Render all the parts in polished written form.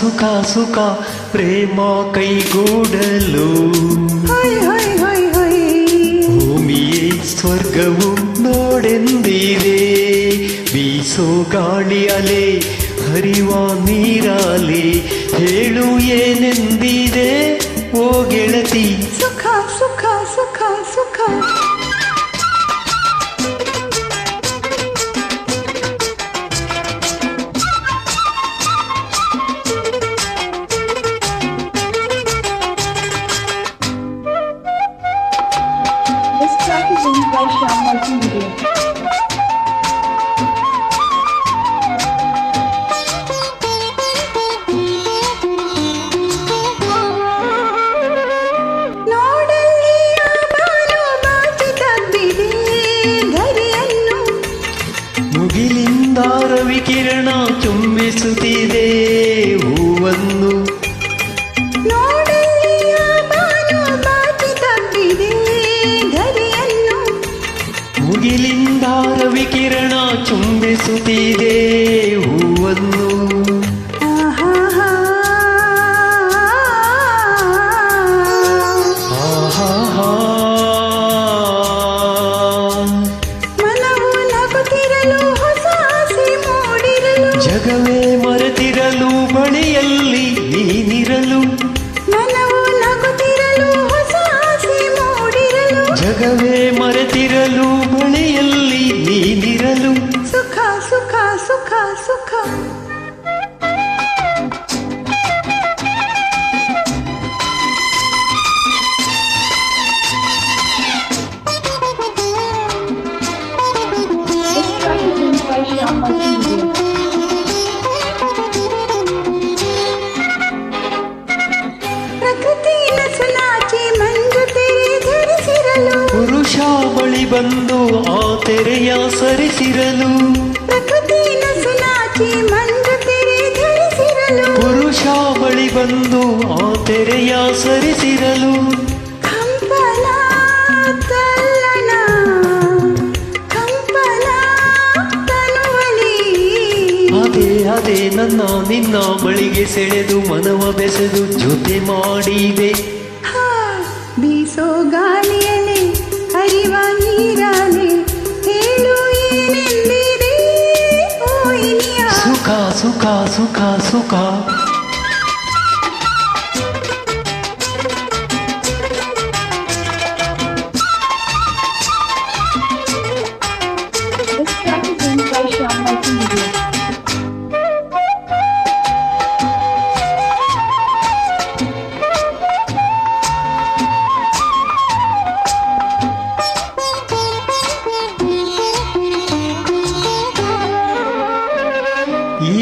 ಸುಖ ಸುಖ ಪ್ರೇಮ ಕೈಗೂಡಲು ಭೂಮಿಯೇ ಸ್ವರ್ಗವು ನೋಡೆಂದಿದೆ. ಬೀಸೋ ಗಾಳಿ ಅಲೆ ಹರಿವ ನೀರಾಲೆ ಹೇಳು ಏನೆಂದಿದೆ ಓ ಗೆಳತಿ. ಸುಖ ಸುಖ ಸುಖ ಸುಖ ಮುಗಿಲಿಂದ ರವಿಕಿರಣ ಚುಂಬಿಸುತ್ತಿದೆ ಹೂವನ್ನು. ಮುಗಿಲಿಂದ ರವಿಕಿರಣ ಚುಂಬಿಸುತ್ತಿದೆ ಹೂವನ್ನು. ಜಗವೇ ಮರೆತಿರಲು ಬಳಿಯಲ್ಲಿ ನೀನಿರಲು. ಮನವು ನಗುತ್ತಿರಲು ಹೊಸ ಆಸೆ ಮೂಡಿರಲು. ಜಗವೇ ಮರೆತಿರಲು ಬಳಿಯಲ್ಲಿ ನೀನಿರಲು. ಸುಖ ಸುಖ ಸುಖ ಸುಖ ಪುರುಷ ಬಳಿ ಬಂದು ಆ ತೆರೆಯ ಸರಿಸಿರಲು. ಪುರುಷ ಬಳಿ ಬಂದು ಆ ತೆರೆಯ ಸರಿಸಿರಲು. ಕಂಪನ ತಲ್ಲಣ ಕಂಪನ ತನುವಲಿ. ಅದೇ ಅದೇ ನನ್ನ ನಿನ್ನ ಬಳಿಗೆ ಸೆಳೆದು ಮನವ ಬೆಸೆದು ಜೊತೆ ಮಾಡಿದೆ. ಬೀಸೋ ಗಾಳಿಯಲೆ ಹರಿವ ನೀರಾಲೆ ಹೇಳು ಏನೆಂದಿದೆ ಓ ಇನಿಯ. ಸುಖ ಸುಖ ಸುಖ ಸುಖ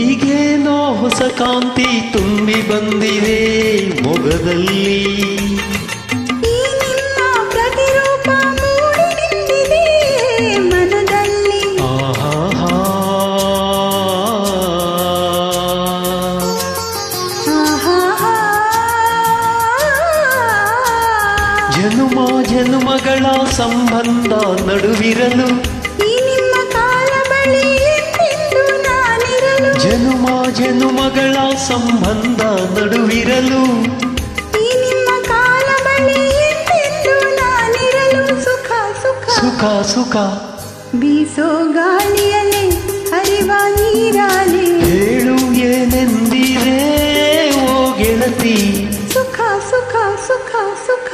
ಈಗೇನೋ ಹೊಸ ಕಾಂತಿ ತುಂಬಿ ಬಂದಿದೆ ಮೊಗದಲ್ಲಿ. ಈ ನಿಮ್ಮ ಪ್ರತಿರೂಪ ಮೂಡಿ ನಿಂತಿದೆ ಮನದಲ್ಲಿ. ಆಹಾ ಜನುಮ ಜನುಮಗಳ ಸಂಬಂಧ ನಡುವಿರಲು. ಜನುಮ ಜನುಮಗಳ ಸಂಬಂಧ ನಡುವಿರಲು. ಈ ನಿಮ್ಮ ಕಾಲ ಬಳಿ ಎಂದೆಂದು ನಾನಿರಲು. ಸುಖ ಸುಖ ಸುಖ ಸುಖ ಬೀಸೋ ಗಾಳಿಯಲೆ ಹರಿವ ನೀರಾಲೆ ಹೇಳು ಏನೆಂದಿರೆ ಓ ಗೆಳತಿ. ಸುಖ ಸುಖ ಸುಖ ಸುಖ